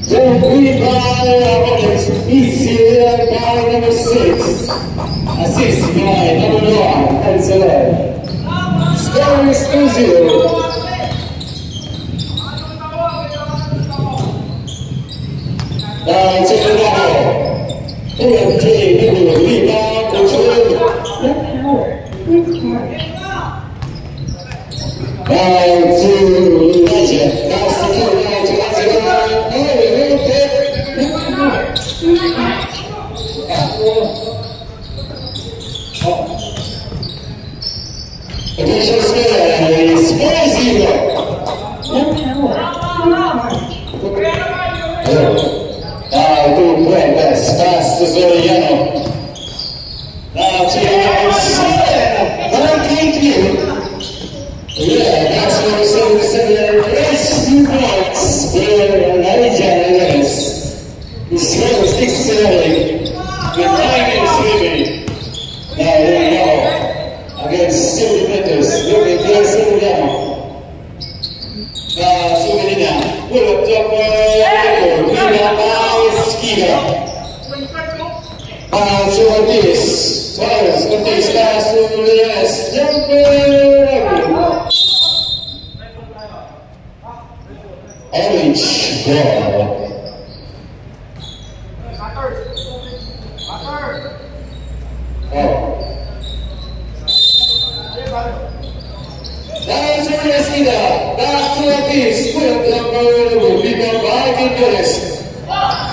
Referee by opponents, ECL by number 6. Assist by number 1, Pencilor. Score is 2-0. Now to the level. OMJ, rebound, control. Left power, with charge. Now to Legend. That's the kill now to Lazio. Left power, with charge. Initial score is 4-0. Left power, with charge. Now to Fuentes, pass to Soriano. Now to Soriano. Thank you. Yeah, that's what we said. We said race 2 points for Nigeria. He scores 6-0 with 9 minutes remaining. Now there we go. Against Silly Peters. Look at the Soriano. Sumerina. Pull up top. To Ortiz. Suarez. Ortiz pass to Lewis. Orange ball. Down to Resida. Back to Ortiz. Pull up number. Rebound by Gonzalez.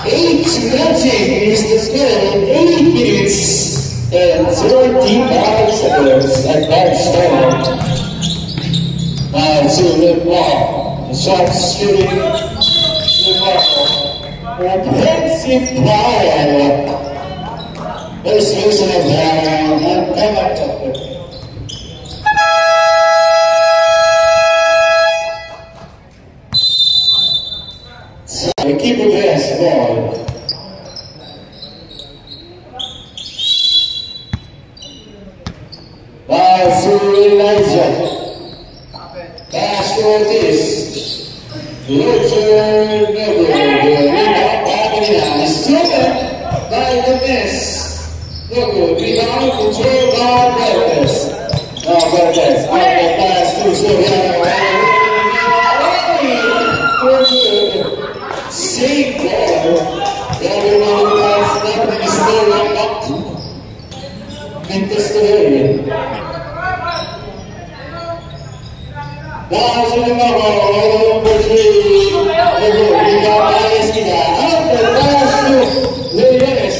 8-0 is the score in 8 minutes and 35 seconds at Barcelona. Now to LeBlanc. The shot shooting. LeBlanc. Offensive power. There's losing a power and come up. So we keep the best ball. Pass to Elijah. Pass to Ortiz. Look to Neville. Rebound by Medina. Stolen by the miss. Look, rebound control by Verdes. Now Verdes. Pass to Soriano. Same ball. Everyone has nothing to stay right up to. Mentestelli. Now to the ball. Number 3. Rebound by Esquina. After pass to Lewis.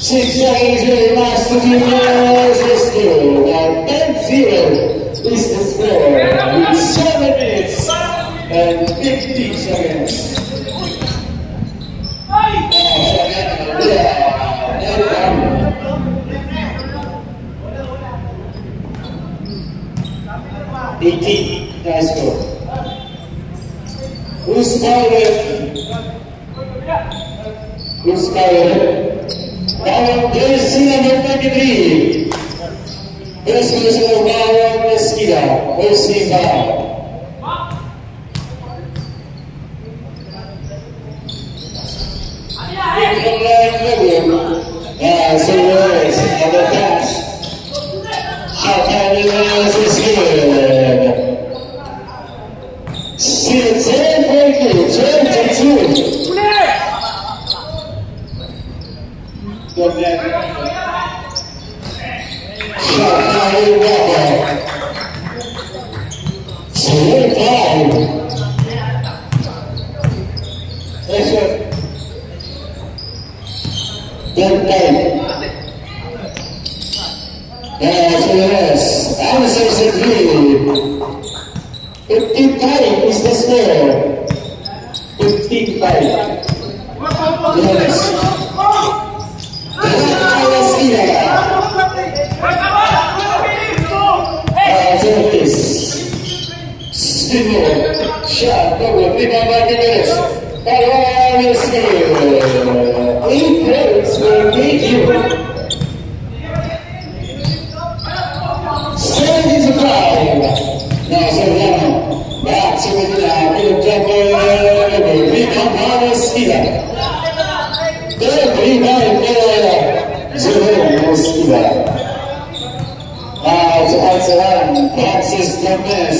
6 seconds really last to Jimenez. Rescue. Now 10-0 is the score. With 7 minutes and 15 seconds. 18, nice score. Who's calling? Who's calling? Now, jersey number 23. First person, Mauro Mesquita. Jersey foul. So Lewis, another pass. Shot by Lewis is good. 10-22. Good net. Shot by Walker. 25. Nice one. Good night. To the rest. Anderson is at lead. 55 is the score. 55. Yes. Shot, double, rebound by Jimenez. Palomar is good. 8 points for KU. 75. Now Soriano. Back to Medina. Good jumper. Rebound by Francis Gomez.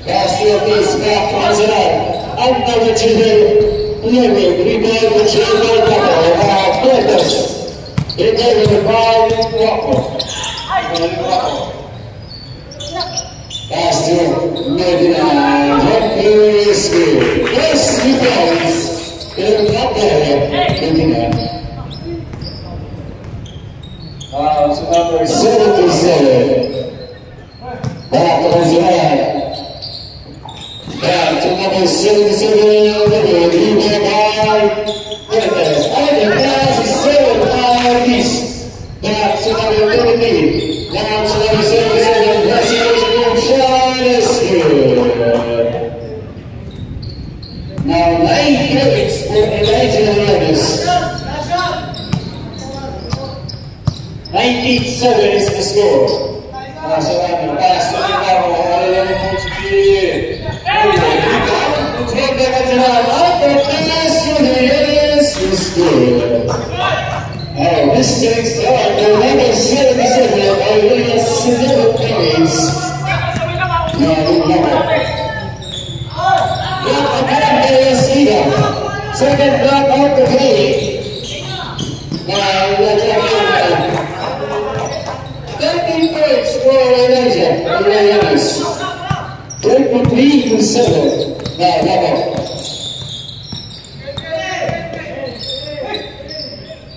Castillo is back on the line. And number 2, Lewin. Rebound with Jay Curtis. It gave it a ball in Walker. Castillo, Medina, Jeffries, yes, he goes. They're not there. Medina. So number 77. Back on the line. Back to number 77. He went by. Curtis. And the pass is 7 piece. Back to number 33. Down to number 77. Now 9 points for Elijah Hernandez. 19-7 is the score. Masalah pass to the ball. Oh, this takes time. The number 77 Olivia 7 points. Second block out the play. Now, 13 points for Elijah. 23-7. Now, level.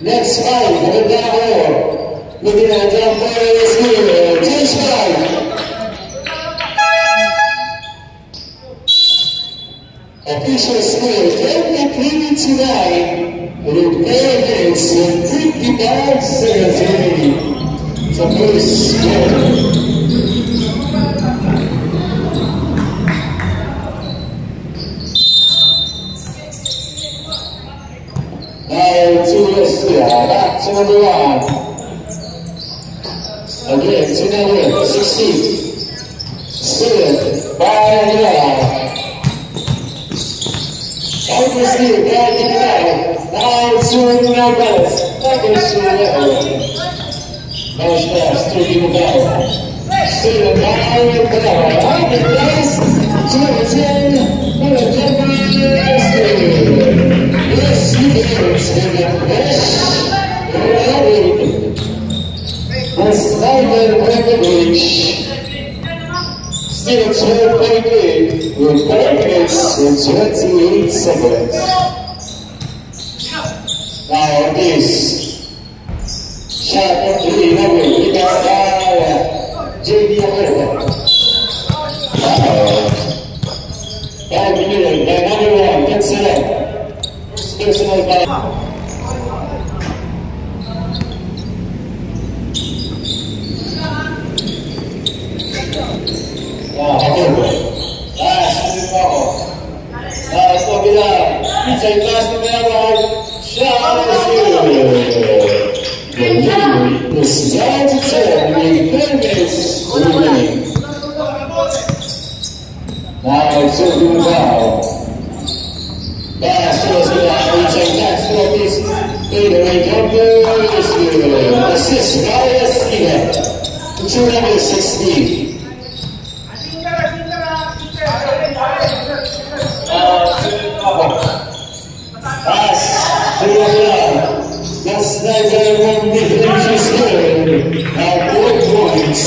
Next 5, the down looking at John Perez here. 10-5. Official score 23-9 with 8 hits and 55 seconds remaining. It's a good score. Now to Austria, back to number 1. Again to number 16. Still by the line. Obviously, back in the now to Nobels. That is to level. Nice pass to the ball. Still by the ball. On the place to the 10. For the yes, he is in the best. That's Simon Webberidge. Still 12.8 with 4 minutes and 28 seconds. Now this shot of the lead, we got J.D. America. 5 minutes, by number 1, gets it up. Personal by. Last to the ball. Last to the line. He's a last to the line. Shot is good. This is out to 10. With 10 minutes remaining. Now it's over the ball. Last to the line. He's a last to this. Fadeaway jumper is good. Assist by Esquina. To number 16. Pass to the line. That's not one difference is good. Now 4 points.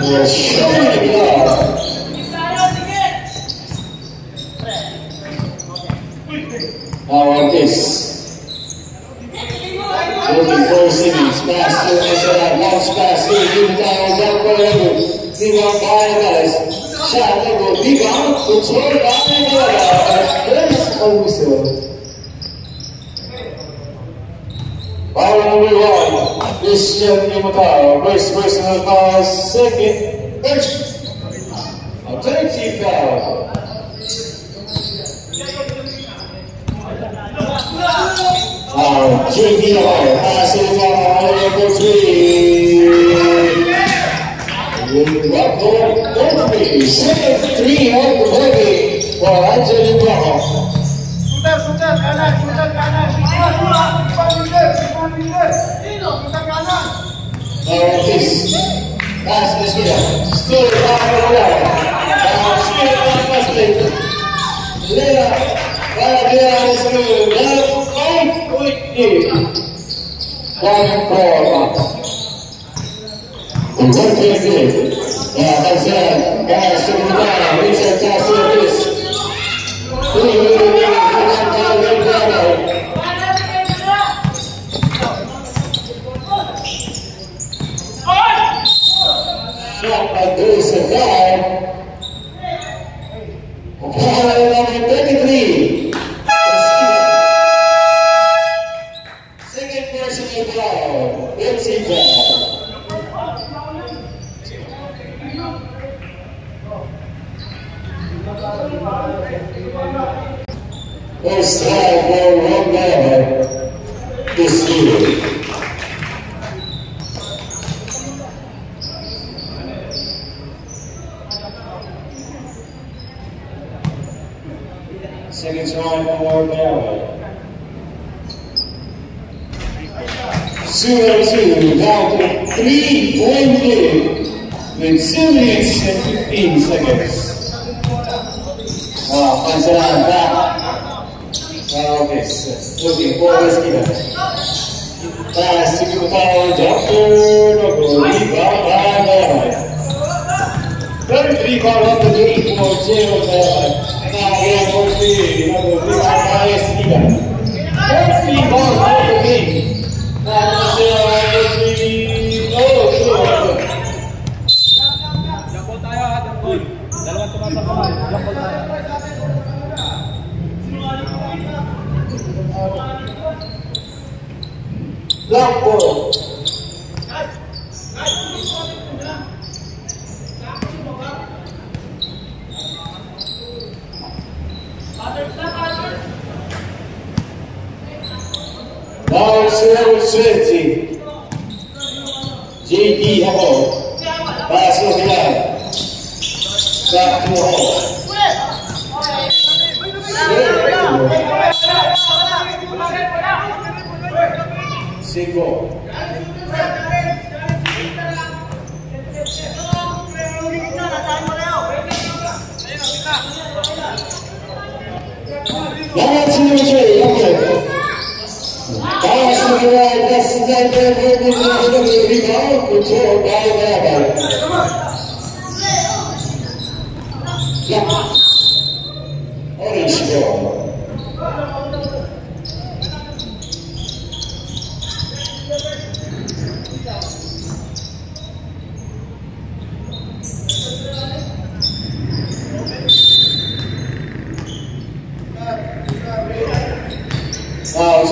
We're showing the ball. Now on this. Looking for Simmons. Pass to the bounce pass to the down. Down forever. Rebound by the guys. Shot level, rebound, control by the first whistle. Foul number 1, Christian Nimotaro, first personal foul, second, first. A 30 foul. Now, JDR, pass it on number 3. Second 3 on the way for Angelo Brown. Shooter kanan. Now this Pass this here. Still back over there. Straight on Wesley. Lea. Guardia is good. Left, right, quickly. One corner. What is this? That's it. Guys, to the bottom. Richard Tassi of this. Shot by Grayson down. Power number 33. Second personal foul. Betsy Brown. First time for Ron Miller this year. Second time for Miller. 2-2, down to 3-point lead with 2 minutes and 15 seconds. Pansalan back. Okay, looking for this given. Pass to Kutao, Dr. Rebound by Miller. 33 ball up the lead for Jero Miller. Now here for 3, number 3 by Steven. 33 balls up the lead. Jambol tayo ha, jambol. Dalawang tumatakbo. Jambol tayo. Black ball. Now 0-20. JD Hall. Pass of the line. Back to Hall. Single. Number 2, okay. Pass to the right, that's the time for the rebound, control by Miller. Orange ball. Now,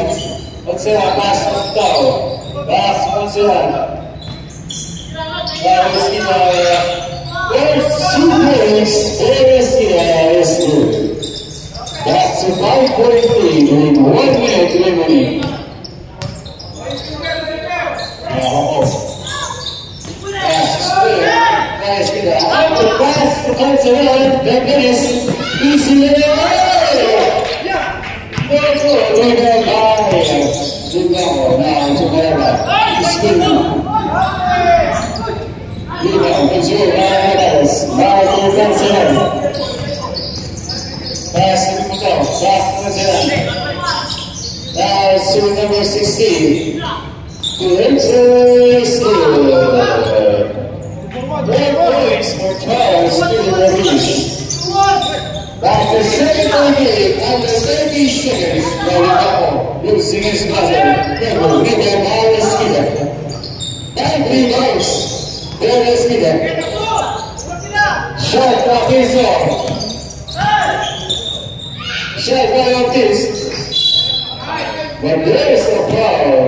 what's that? Pass on down. Pass on down. Now, there's 2 points. There's good. That's a 5-point lead with 1 minute remaining. Pass to Pansalan. That is easy. Now to Miller. He's good. Now to Pansalan. Pass to Kutao. Back to Pansalan. Now to number 16. To enter still. 4 points for 12 still in the reach. After 7 minutes, after 30 seconds, losing his buzzer. Rebound by the skipper. 9 rebounds. There is skipper. Shot by Quezon. Shot by Ortiz. But there is a foul.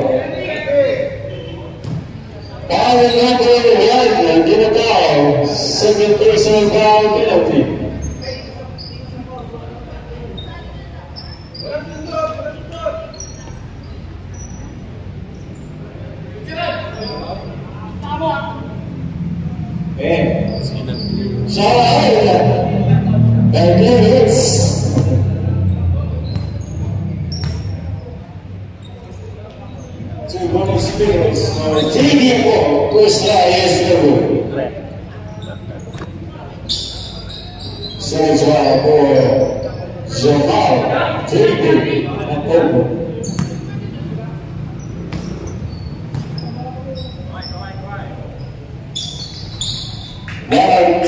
Foul is not going to Wagner. Give a foul. Second personal foul penalty. And there hits. Two bonus spirits. JD4, first line is the rule. Second try for Jamal David and Open. Now 2.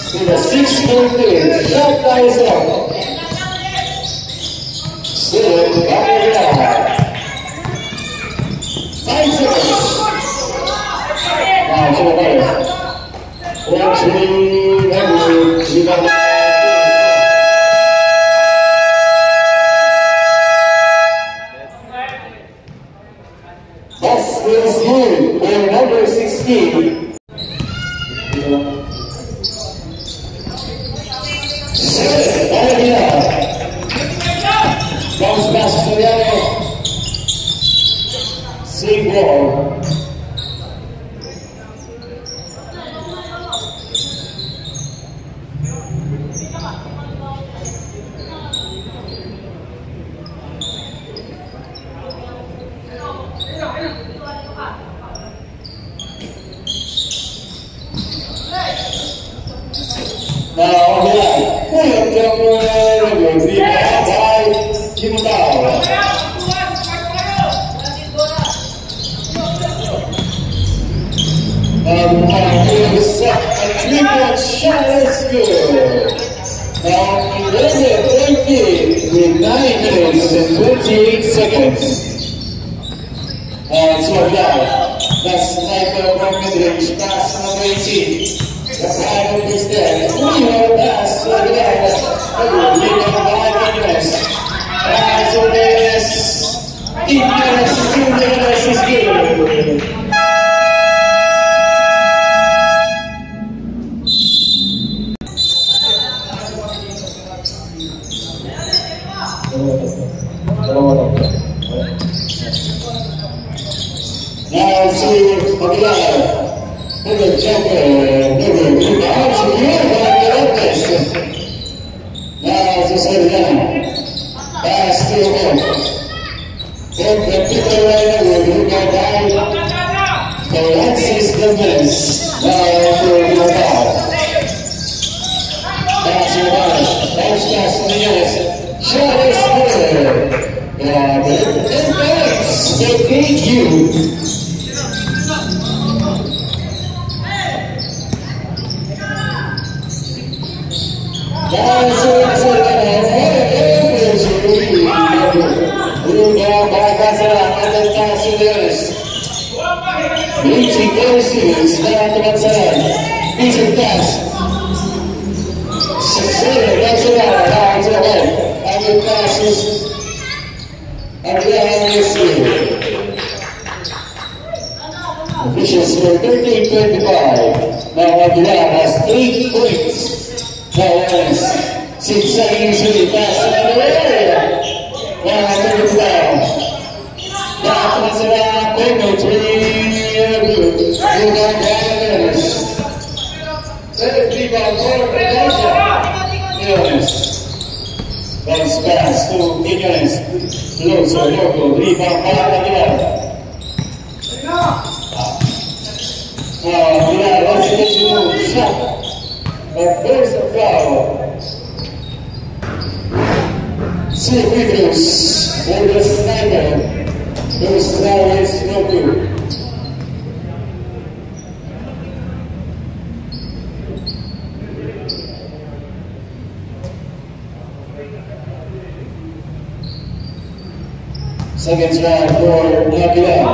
See the 6-point lead. Shot by himself. Still by the line. 9 seconds. Now to the right. 1, 3, and 2. That is you for number 16. Vamos pass to the other. Save ball. Now on the line, William Cameron will be out by Kimball. A 3-point shot is good. Now 11 point with 9 minutes and 28 seconds. So yeah, that's sniper from mid-range, pass number 18. The final is there. We will pass to the guys. We will buy Ignis. So Ignis is good. Now to Aguilar. Another jumper, now to Soriano. Pass to him. Take the people right over. You go down. Alexis Gomez. Now to Bilbao. Pass to Raj. Pass to the yes. Shot is good. They thank you. Reaching Garcias, down to Manzana, reaching pass. Cecilia runs it out, down to the left. And the passes, and we have this here. Officials for 13-25. Now Aguilar has 8 points. Now 6 seconds really fast in the area. Now take it down. Down to Manzana, Coco, 3. You got Gavin. Let it keep on forward. Yes. Once pass to Ignis. Closer, Loco. Rebound by Aguilar. Aguilar wants to get you a shot. But there's a foul. Two figures for the sniper. Those now is no good. Second round for Aguilar.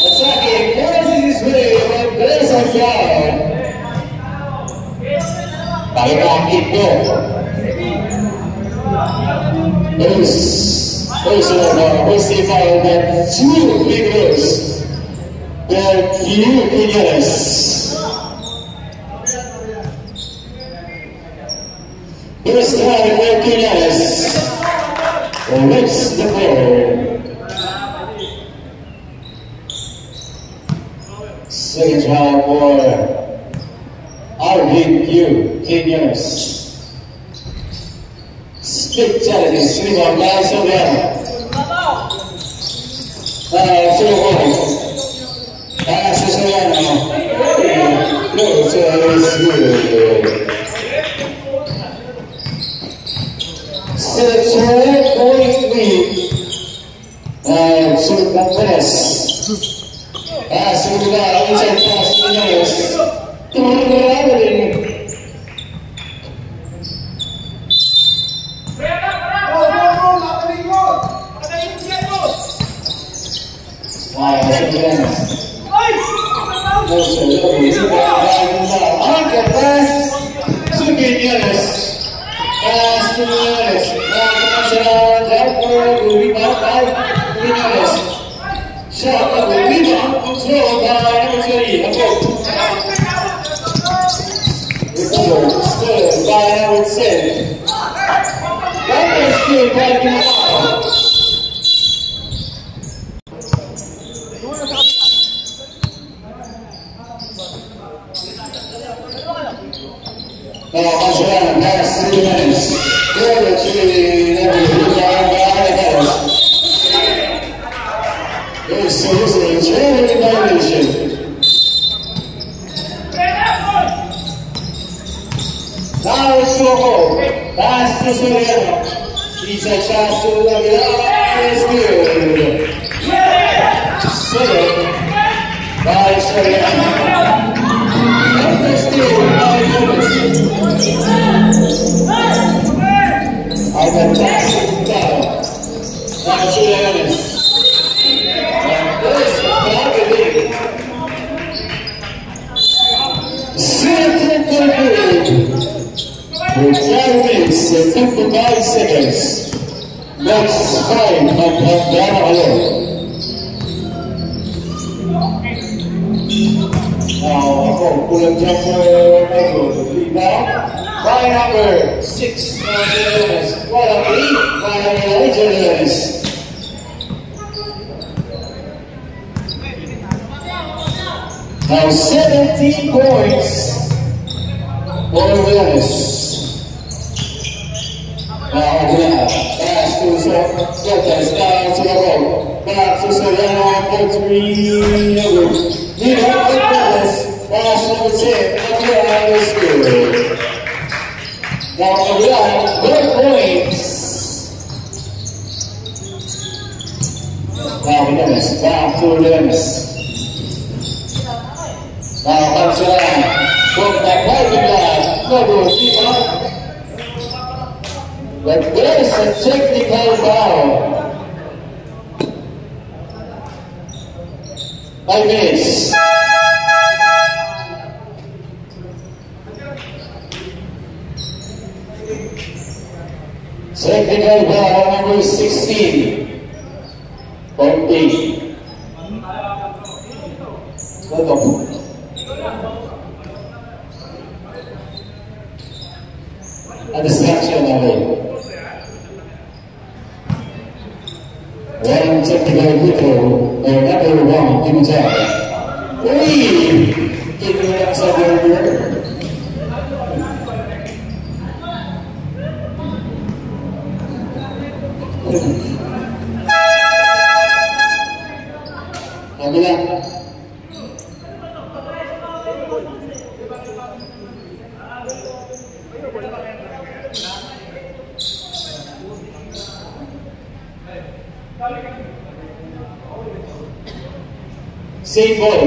Attacking, forcing his way, and there's a foul. Bayrak itu festival that 2 figures that few figures. First time for Quinones. Lips the ball. Second try for Arvin Yu, 10 years. Split challenges, rebound by Soriano. Pass to Soriano. Close, is good. 7-point lead. To Montes. Pass to the inside pass to Nunez. Traveling. Shot of the rebound, controlled by number 20, Apo. Recovered, stood by number 10. That was still breaking out. Mascherano, pass to the minutes. Over to number 2, so this is a training violation. Now it's Soho. Pass to Soriano. He's a pass to Lavilla. It's good. Solo by Soriano. Number still 9 minutes. I can pass it down. Now Soriano. With 5 minutes and 55 seconds. Next time from Pagdana alone. Now, ako, pulang jumper, rebound. By number 6, what a lead by Legends. Now 17 points for Willis. Now again, pass to Sotas, down to the road. Back to Soriano for 3. Need help with Willis. Pass number 10. Again, is good. Now again, 1 points. Now Willis, back to Willis. Now Mascherano from the parking lot, double rebound. But there's a technical foul. 5 minutes. Technical foul number 16. 40. At the section level. One technical people, number 1 in town. 3! Ignorance of your word. Kabila. Same ball.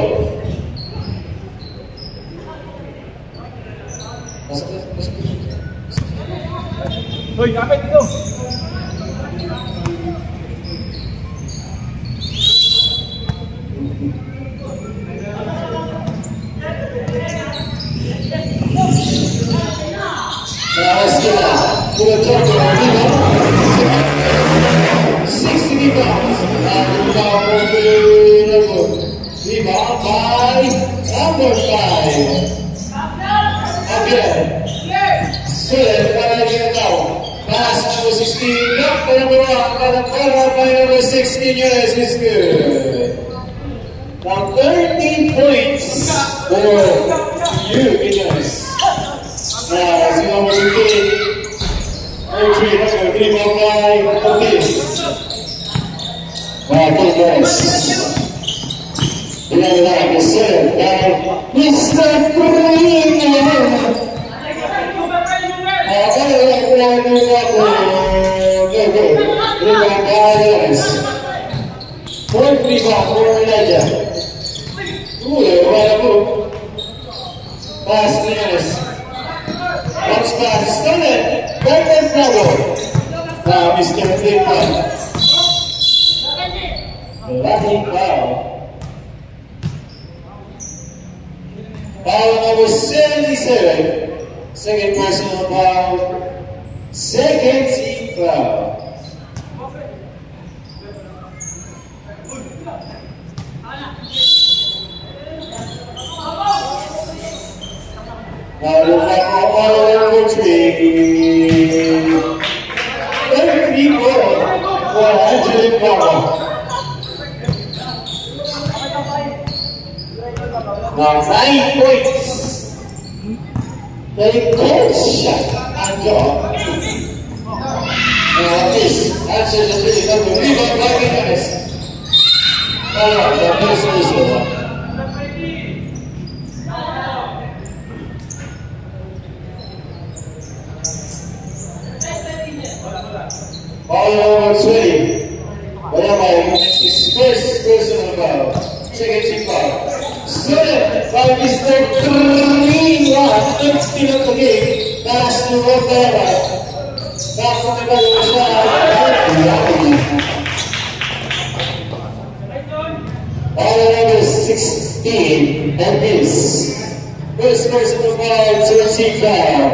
Hoy, kapit dito. to the top of the 60 rebounds. Rebound by number 5. Again. Still, now. Pass number 16. Up by number 1. By number 16 years is good. Now 13 points for you, Guinness. Now, as you know, we're getting 3 more guy for this. Now, good guys. We have that, the serve by Mr. Green. Fourth rebound for Elijah. Pass to Giannis. Bounce pass, stun it. Right and forward. Now, Mr. Clinton. Lucky foul. Foul number 77. Second personal foul. Second team foul. Now the foul number 3. 34 for Angelique Bravo. Now 9 points. Very cold shot and job. Now this answers the critical rebound by Giannis. Alright, the first is over. Foul number 20. Whatever, it's his first personal foul. Second team foul. Stolen by Mr. Green. 6 minutes of the game. Pass to Rotella. Pass to the ball. Foul number 16. And this. First personal foul to the team foul.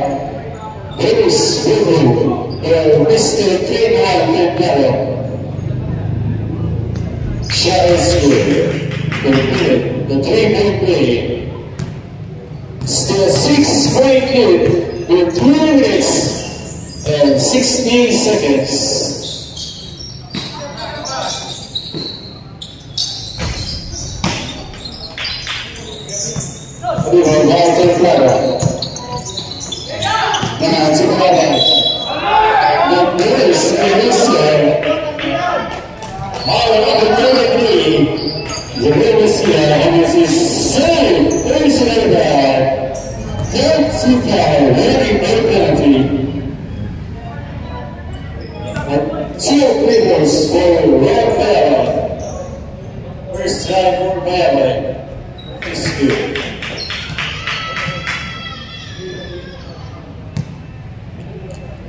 Dennis Willow. Mr. K.I. Mandela. Charles Wood. The 3-point play. Still 6-point lead with 2 minutes and 16 seconds. Now to Prada. The British Minister. All of the 33. The Minister has his second personal foul. Third team foul, very no penalty. 2 dribbles for Ron Bella. First time for Bella. It's good.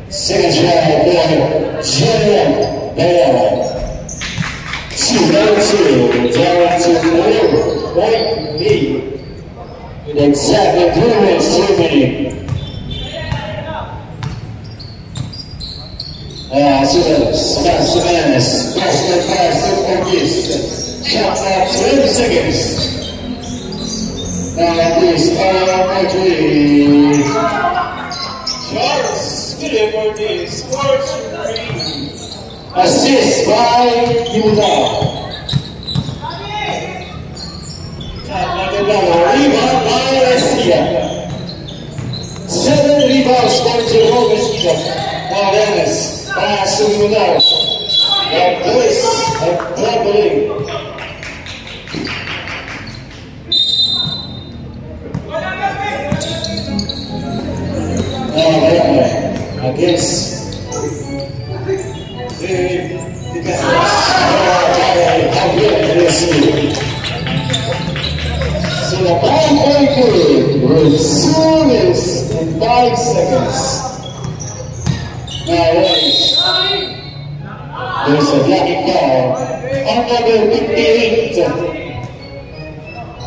Second try for General Bella. 2-2, down to 4-point lead. With exactly 2 minutes remaining. Semanas, basket pass to Ortiz. Shot clock 12 seconds. Now Ortiz, number 3. Charles Philip Ortiz, 4-3. Assist by Yuda. Rebound by Garcia. 7 rebounds for Jerome Mesquita. Now Dennis, pass to Yuda. The voice of troubling. Now against the So the ball point will soon is in 5 seconds. Now race. There's a lucky call on number 58.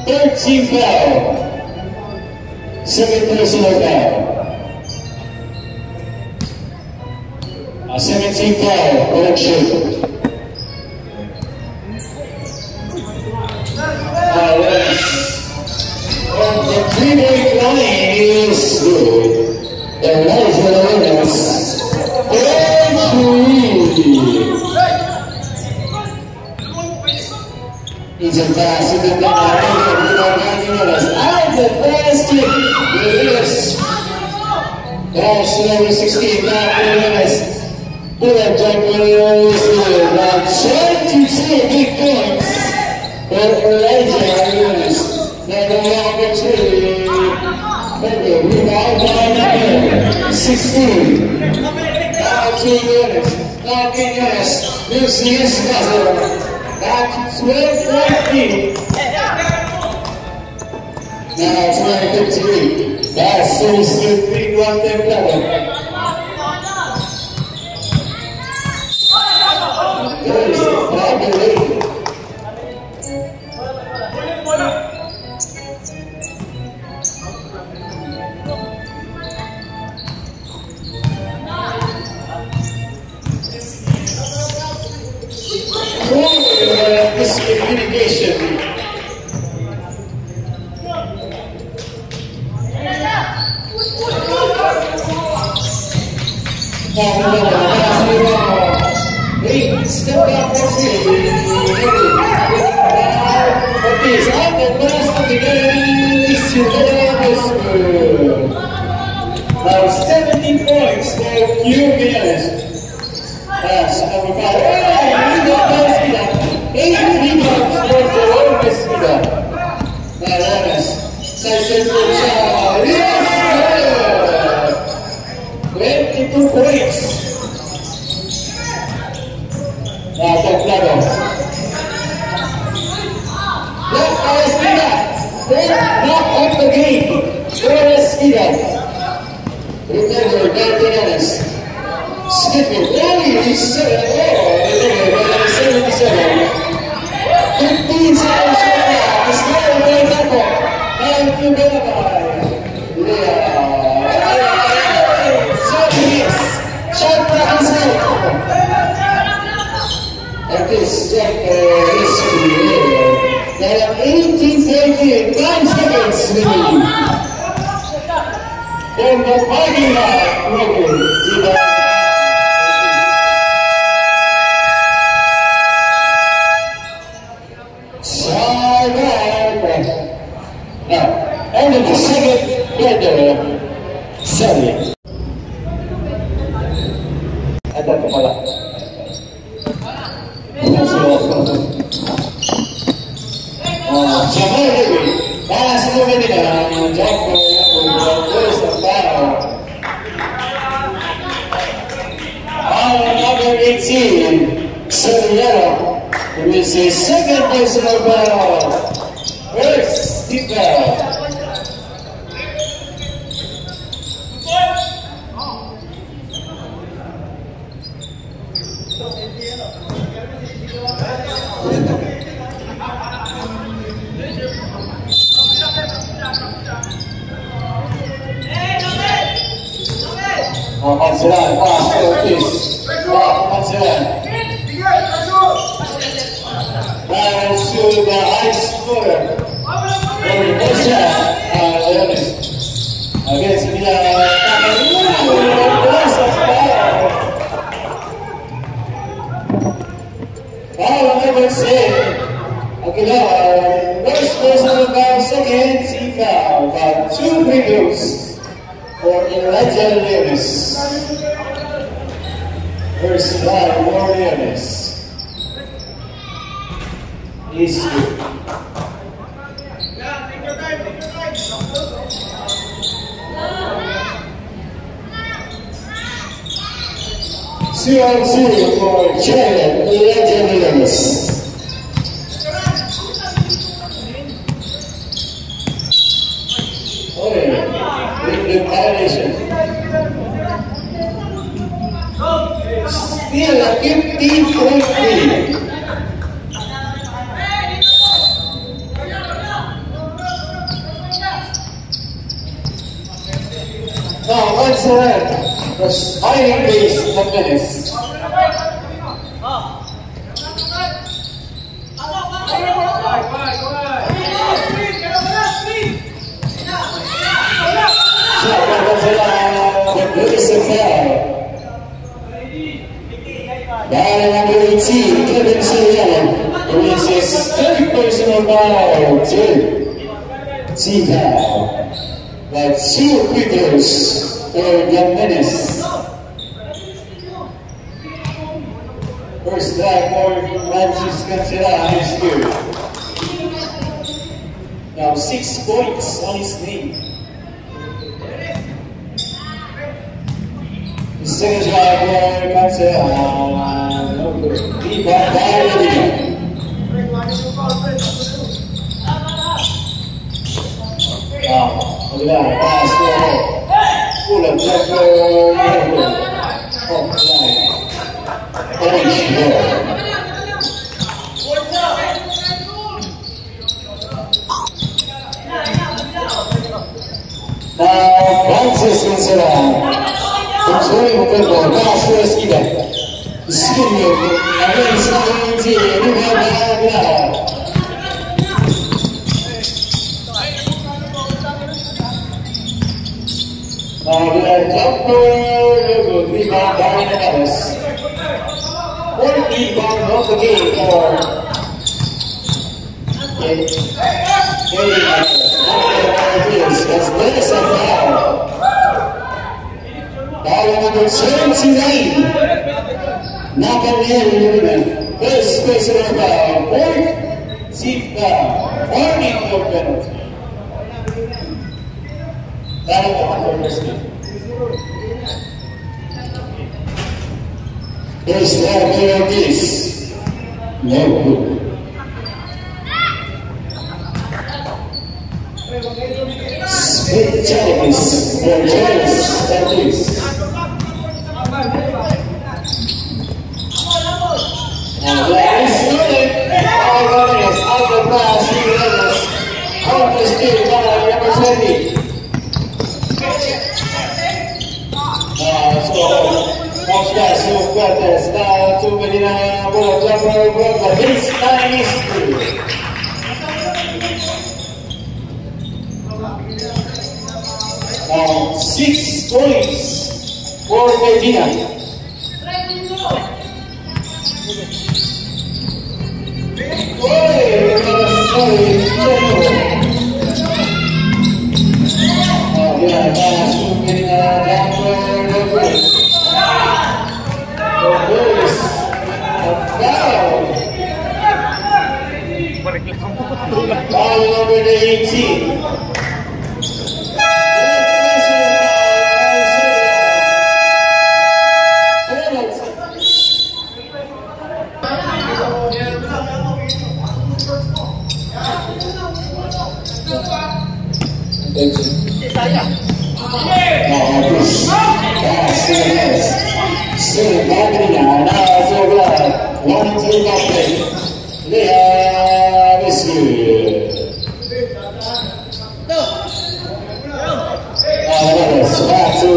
13 foul. Second personal foul. 17 foul correction. Now race. On the 3-point line is good. The right for the winners. He's a pass in the back. And the pass to Lewis. Pass to number 16, back to Lewis. Pull up, Jack Williams. Trying to see big points for Elijah Lewis. Now opportunity. Rebound by 16. Now to Lewis. Now Lewis. Lucius Muzzle. Back to 12-14. Now 12-15. That's so slipping on their cover. There is a problem. Miscommunication. Step up and see. Okay, so the first of the game is to now 17 points for Q-Mills. Pass number 5. 8 rebounds for the longest leader. Now, second for Charles. Yes! 22 points. Now, Taglado. Left Palestina. Knock off the game. Palestina. Remember, Martinez. Skipper. Oh, he's 77. 15 seconds right now. It's not a very level. And to shot back his head. And this history. They have 18-13. 9 seconds remaining. From the parking lot. And in the second quarter, sorry. Ada kepala. Jamal Dewi, balas semua dengan Joko yang terus terbaru. Number 18, Soriano, who is his second personal foul. First, Tito. Manzilan, pass to Ortiz. Manzilan. Now to the ice footer. Against number 6. Aguilar. First personal foul, second team foul. About 2 free throws for Elijah Lewis. First line, Warriors. East. Two on two for Chad Elijah Lewis. Oh yeah, with violation. Still a 15-point lead. Now, once again, the smiling face of Venice. Dari number 18, Kevin Soriano, who is This is third personal foul to T-Cow. That's 2 quitters for Jimenez. First strike for Francis Cancela is good. Now 6 points on his name. The second strike for Cancela. No good. Rebound by Medina. Pass full of now Francis Cancela controlling the football, pass for Esquida. Skinny, against number 19, rebound. The jumper, rebound by Neves. 4th rebound of the game for as Dennis and foul. Foul number 29. Nathaniel, first personal foul. 4th team foul. Warning for penalty. That is the first. First half of this. No good. Split Jarvis for Jarvis at least. That is good. All runners out of pass. 3 runners. Out the still by number 20. Most guys who got this now to Medina will jump but this time is good. Now 6 points for Medina. Foul number 18. Still back now. Now so glad. 1-2 back. Leah Rescue. Back to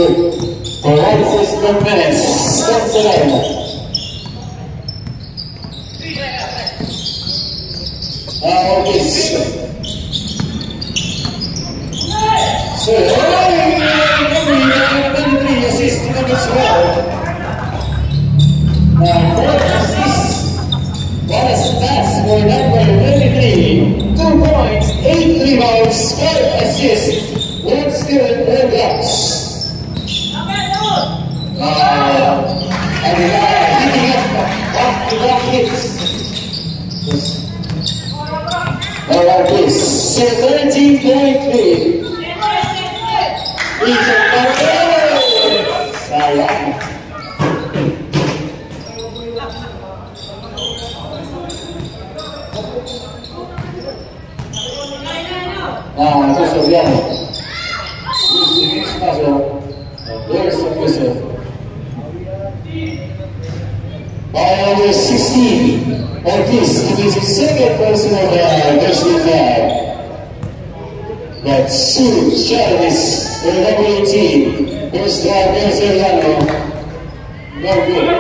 Francis Jimenez. That's it. For number 23, 2 points, 8 rebounds, 5 assists, 1 steal and 4 blocks. And hitting up back-to-back hits. Alright, please. 13-point lead. Sayang. Nah, itu Sofiano. Ini masuk. There's the whistle. By number 16, Ortiz, it is his second personal varsity flag. That's Sue Chavez for number 18. First drive, there's Orlando. No good.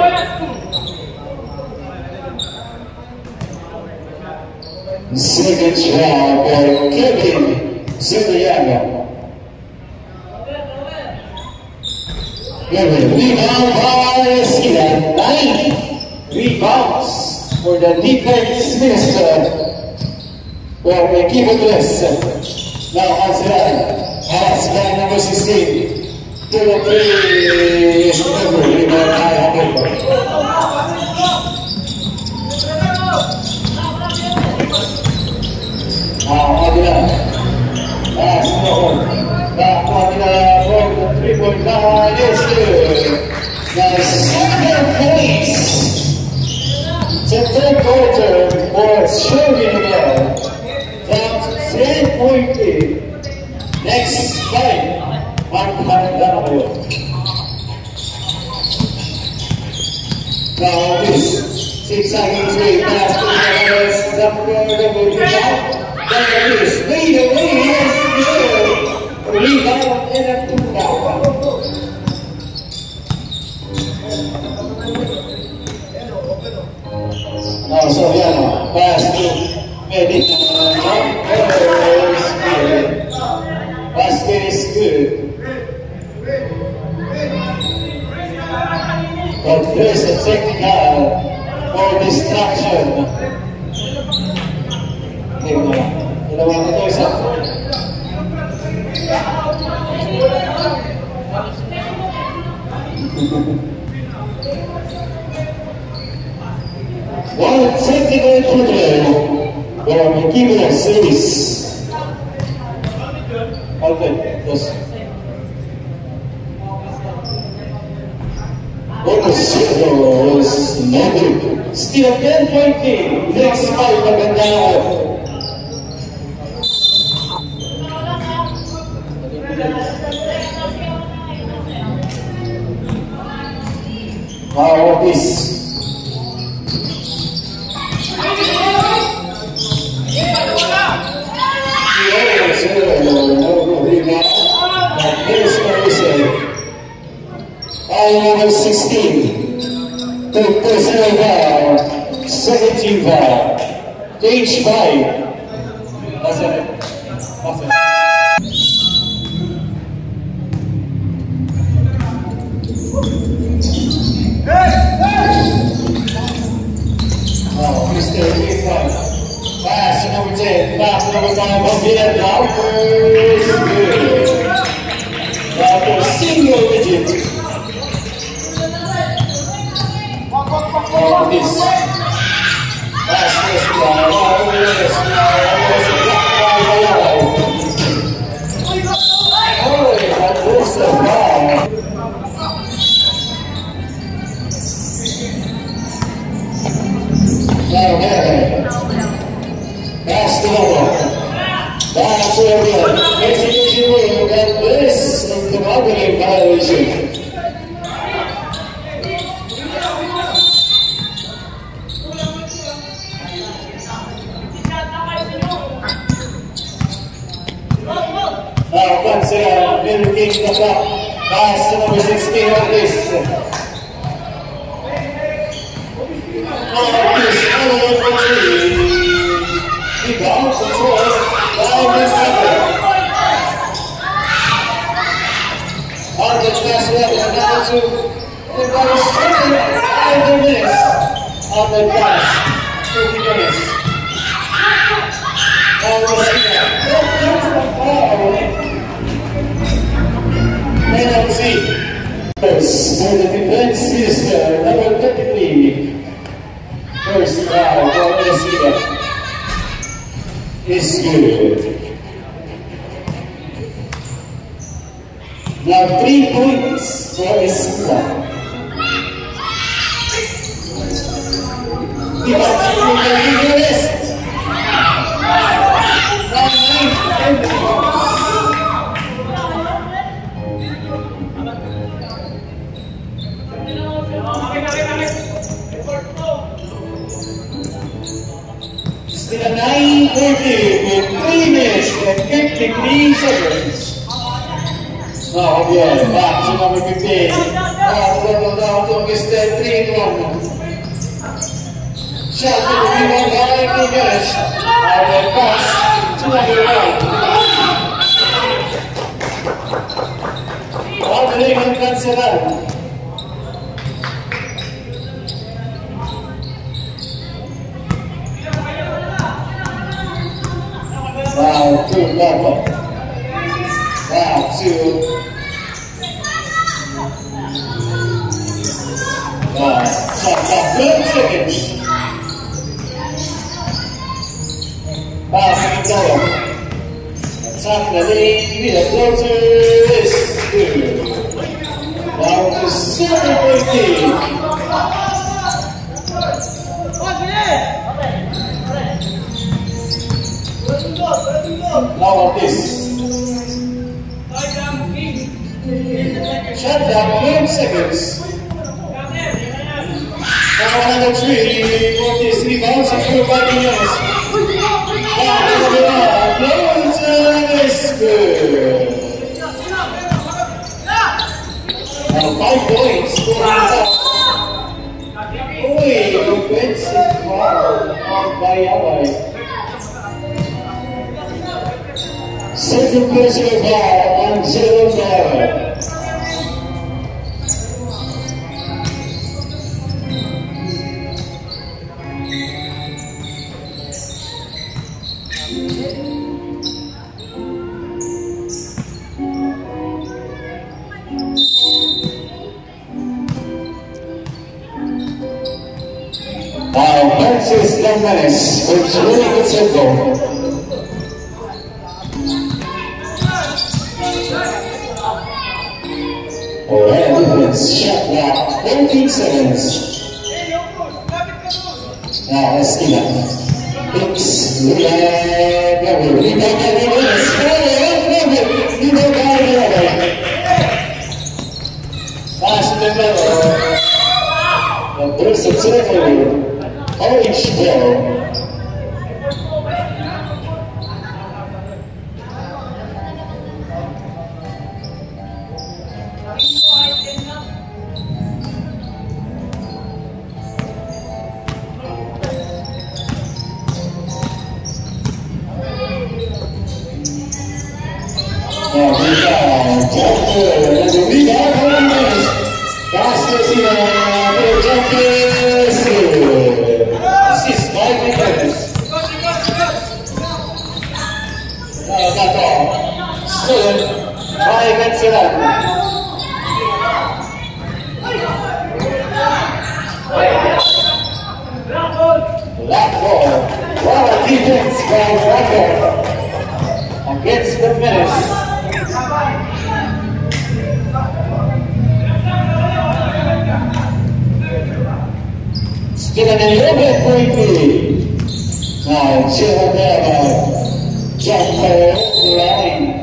Second try for Kevin Santiago. Kevin, rebound by Esquida. 9 rebounds. for the defense minister for the keeperless. Now as guy number 16 to the 3 is number That's that one from the 3-point line is good. Now second place. The third quarter for Shogun down to 3-point lead. Next fight, now this 6 seconds lead pass to the lead away is good. Rebound and a putback. Now Soriano pass to Medina. Basket is good. But there's a technical for distraction. Ginawa nito isa. One technical football from Kibra series. Okay, yes. Was negative. Still 10-point lead. Next fight, maganda. Wow, this. Number 16, the personal foul, 17 foul, age 5. That's it. That's it. Oh, Mr. Big-One. Pass to number 10, pass to number 5, from Vietnam. Good. After single digit. This last pass to number 16 of this. Rebound control by Mr. On the pass level, now to about 5 minutes on the pass. 30 minutes. Now we'll see that. Penalty. First, for the defense minister, number 33. First foul for Esida. Is good. Now 3 points for Esida. Still a 9:30 with 3 minutes and 53 seconds. Now again, back to number 15. Now to Mr. 3-1. Shot to the rebound by Migueles. Now the pass to number 1. Opening and cancelado. level. Now to shot clock 12 seconds. Passing it down. Attack the lane, the floater is good. Down to 7-14. Now of this. Shut down 12 seconds. Now another 3 for this rebound secured by the Young's. Good. Now 5 points for the offensive foul on Bayaway. Second personal foul on Zero Bayaway. Now, Francis Lammanis with really good circle. Alright, difference. Shot clock 14 seconds. Now, let's see that. Hicks, Level. Rebound by Lammanis. Rebound by Lammanis. Pass to the level. And there's a turnover. Orange ball. Now rebound, jumper, and the rebound for the Young's. Fastest here, the jumper. Assist by the Young's. That's all. Stolen by Venezuela. Black ball. What a defense by Walker against the Menace. Still an 11-point lead. Now, Chilabella, jumper, line.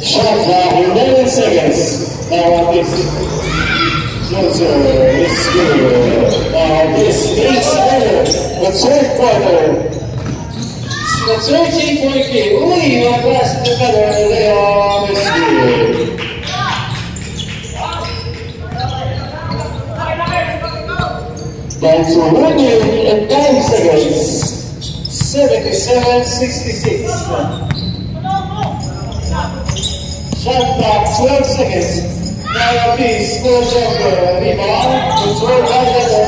Shot clock 11 seconds. Now on this. Closer is good. Now this takes over the third quarter. The 13-point game. Lead on West together. Leon is good. Down to 1 minute and 9 seconds. 77-66. Shot clock 12 seconds. Now please scores up the rebound. Control by Leather.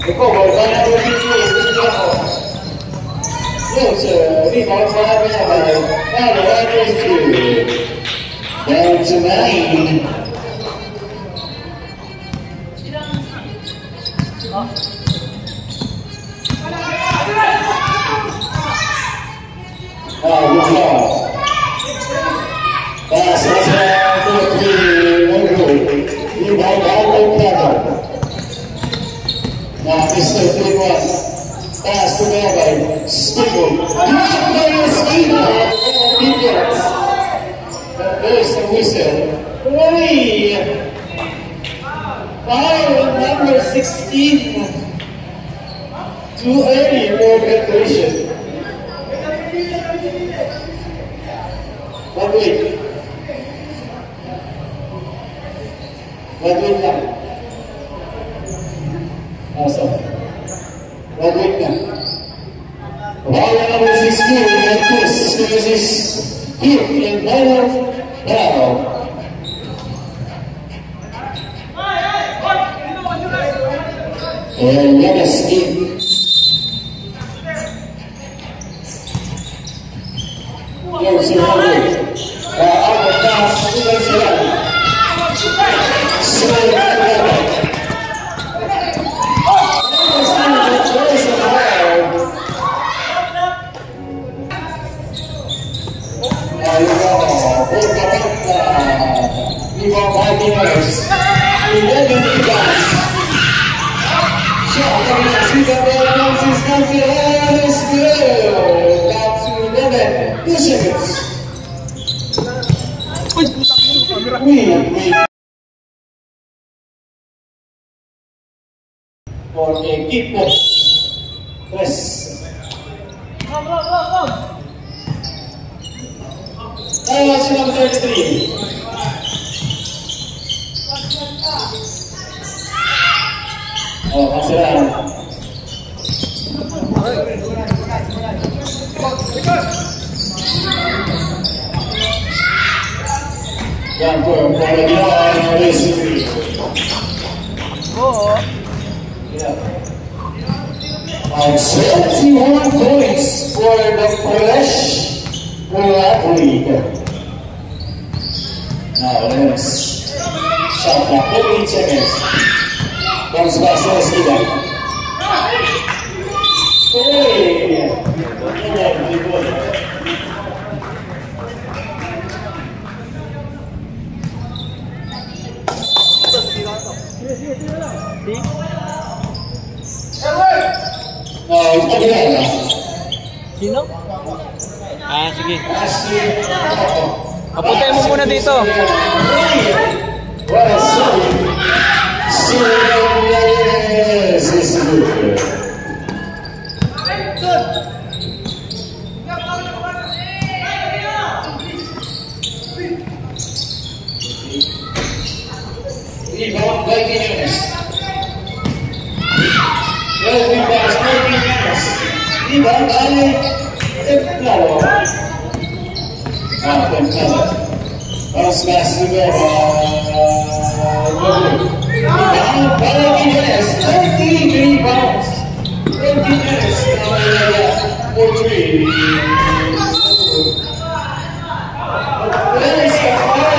Recovered by number 58. Closer. Rebound by Leather. Now the line is 2. Down to 9. Now good job. Pass was down to 3, 1 goal. Rebound by Leather. Now Mr. 3-1. Pass to Melbourne. Spiegel. Not very Spiegel. Defense. There's the whistle. 3. Foul number 16. Too early for graduation. One week lang. quick na. Bawal number 16, Marcus, this is hit in final foul. And Yagas in. Yung sinabi, ang taas sila sila. For a kick press. That's number 33. Oh, pasaran. Yan po, para ginawa ng recipe. Oo. Yeah. 21 points for the Polish League. Now, let's shot clock, 15 seconds. Comes back to the ski back. Sino? Ah, sige. Apuntahin mo muna dito. Vamos más to go. 13 rebounds. 13 minutes. For 3. There's a foul.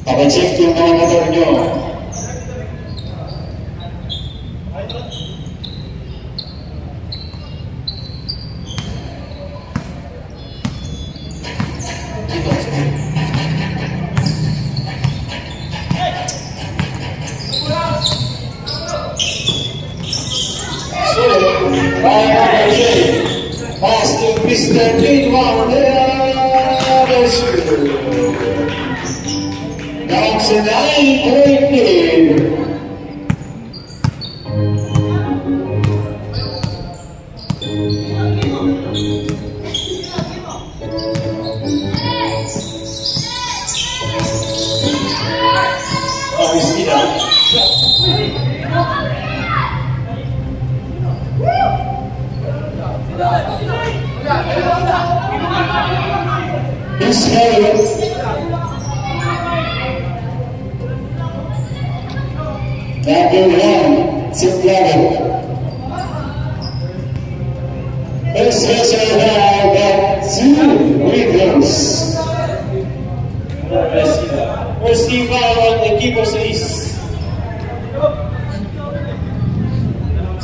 Papacheck yung mga motor nyo. Pass to Mr. Greenwald. Down to 9-point lead. Number 1, Santiago. First special by 2 Williams. First team foul on the equipo 6.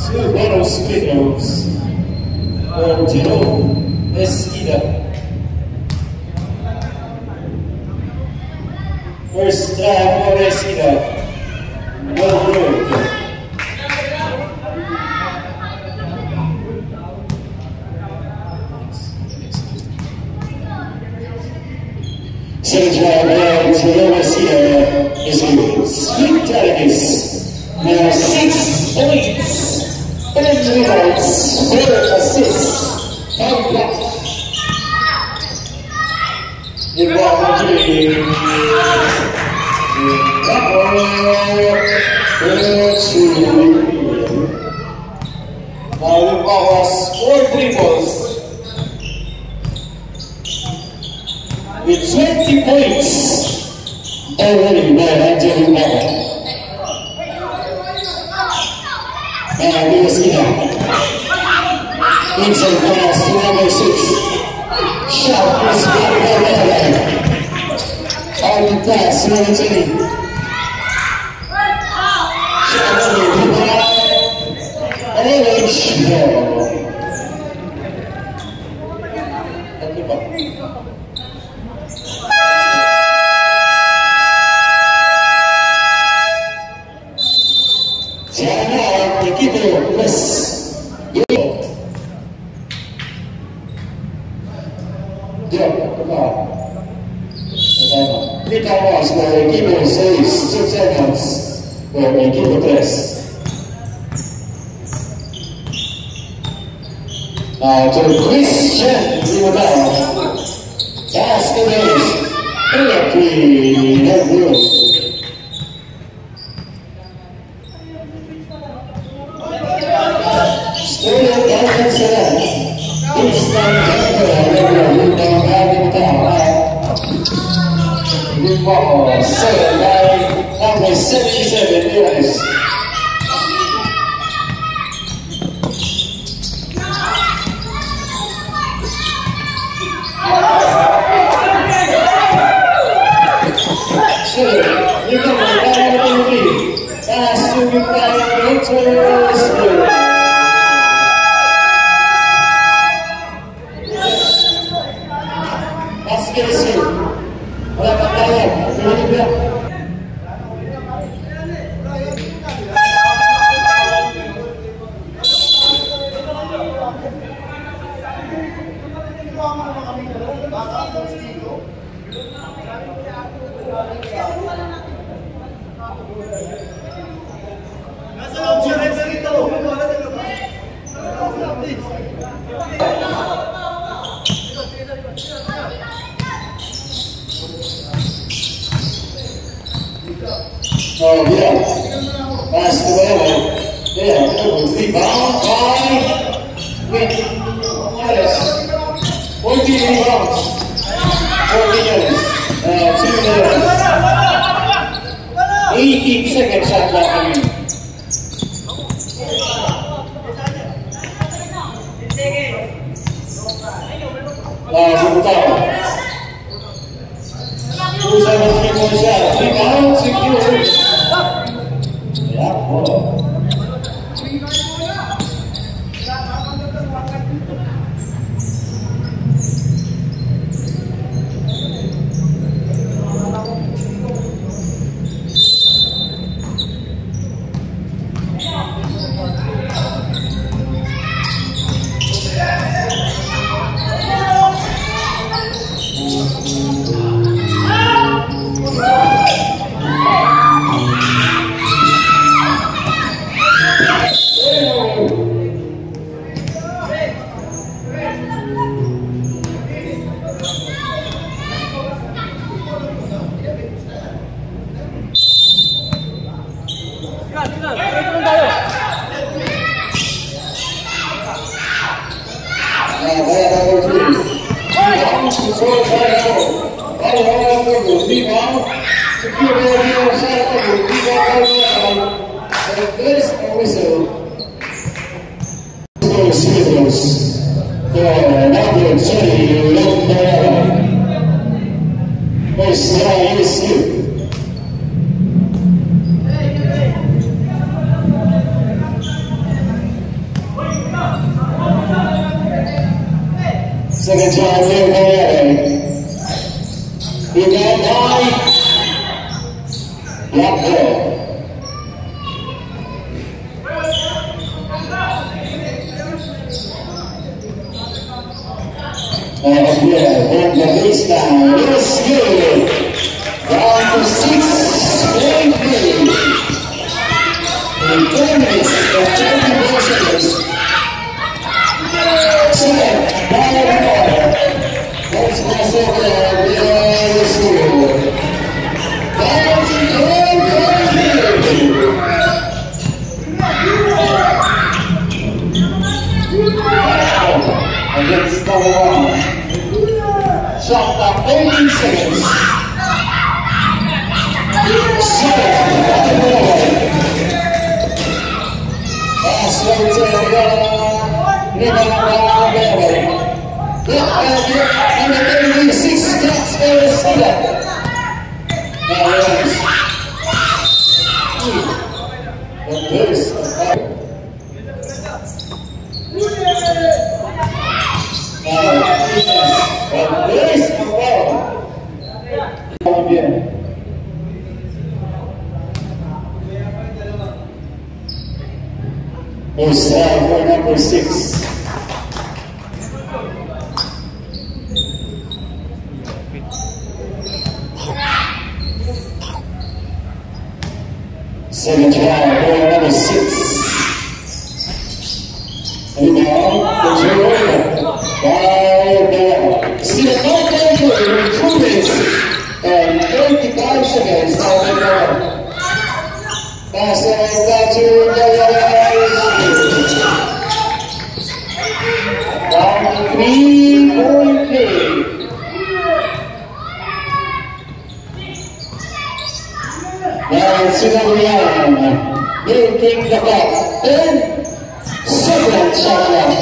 2 buenos Williams. Por Jerome Mesquida. First try for Mesquida. Well good. Second try by Jerome Mesquida is good. Sweet Delegates. Now 6 points. 10 rebounds, 4 assists, 5 blocks. The ball continuing. Now the ball was 4 triples with 20 points already by Angelo Mara. Now we will see that. Inside pass to number 6. Shot is blocked by Mara. Out the pass, number 20. To Christian Rivera. That's the base. Therapy. No good. Still down to that. This time, we're down having down. Good ball. 7 by number 77. Yes. Oh, yeah. Pass to Ellen. Yeah, rebound by Yes. 14 rebounds. 4 minutes. 2 minutes. 18 seconds shot clock. Bumutaw. 2-7 3 shot. Rebound secured. Yeah, ball. Second time here, we got nine. Block ball. Yeah, on the baseline. It's good. Down to 6 point lead. In 4 minutes and 24 seconds. Second, ball. Let's pass over there. The score. Down to 10 point lead. Against number 1. Shot clock 18 seconds. 7. Pass over to number 36. That's very slow. Now runs. And this. Osai for number 6. Second try for number 6. Rebound, the Jordan. See the ball going for 2 minutes and 35 seconds. Pass it back to the down 3 point lead. Now it's Sinabrian making the clock 10 seconds shot left.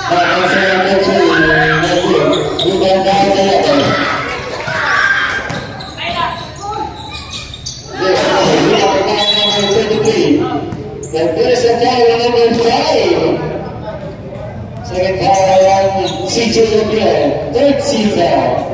That's a victory. We went down to 11. The first foul number 5. Second foul on CJ O'Brien. Third team foul.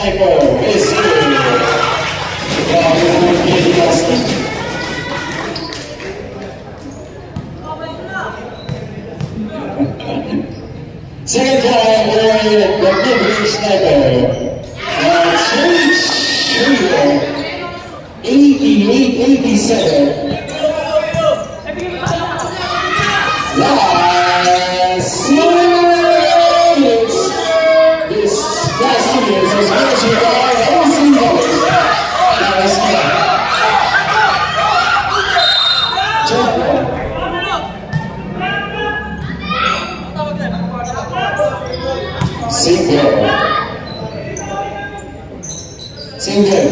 sniper, receive. Second time, the mid-range sniper. 88-87. Last minutes. This last minutes is measured by Olsen Brothers. Single.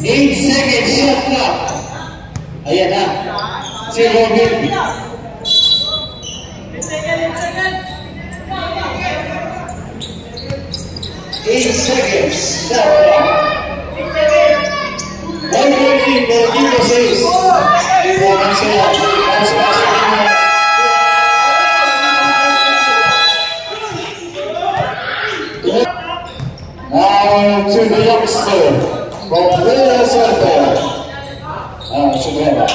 8 seconds shot clock. Ayan na. Si Robin. 8 seconds shot clock. 1.8 Bergito says. Now to the youngster from Minnesota. Together.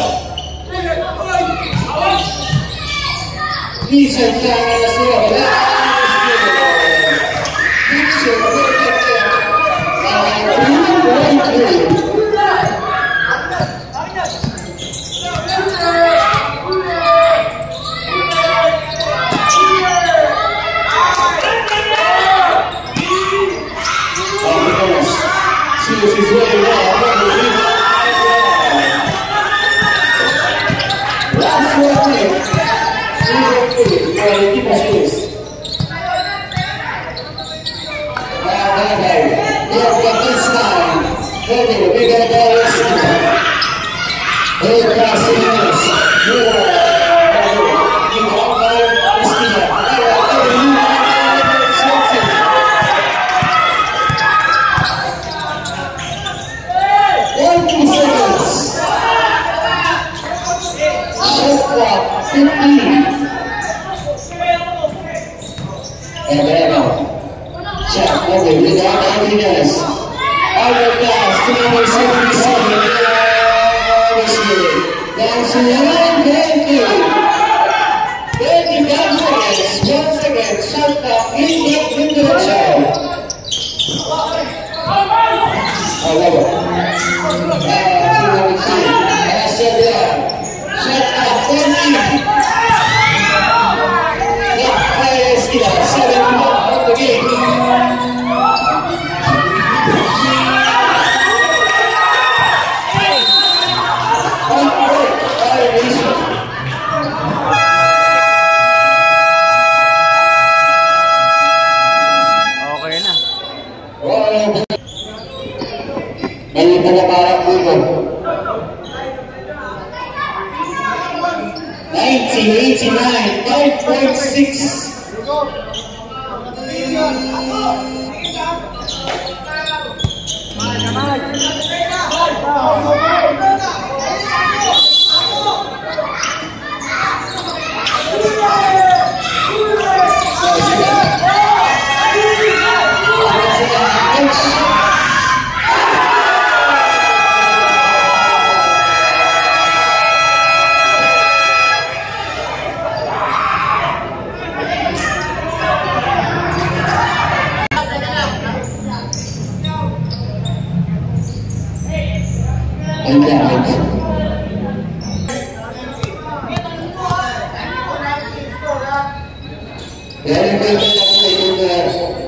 He's a fan as well. And then check over without happiness. Hourglass, 377. That's 11. Thank you. Thank you, guys. Once again, shut up into the child. I love it. I said that. Shut up, thank you. May palaparang bulo. 1989, 5.6. Very good.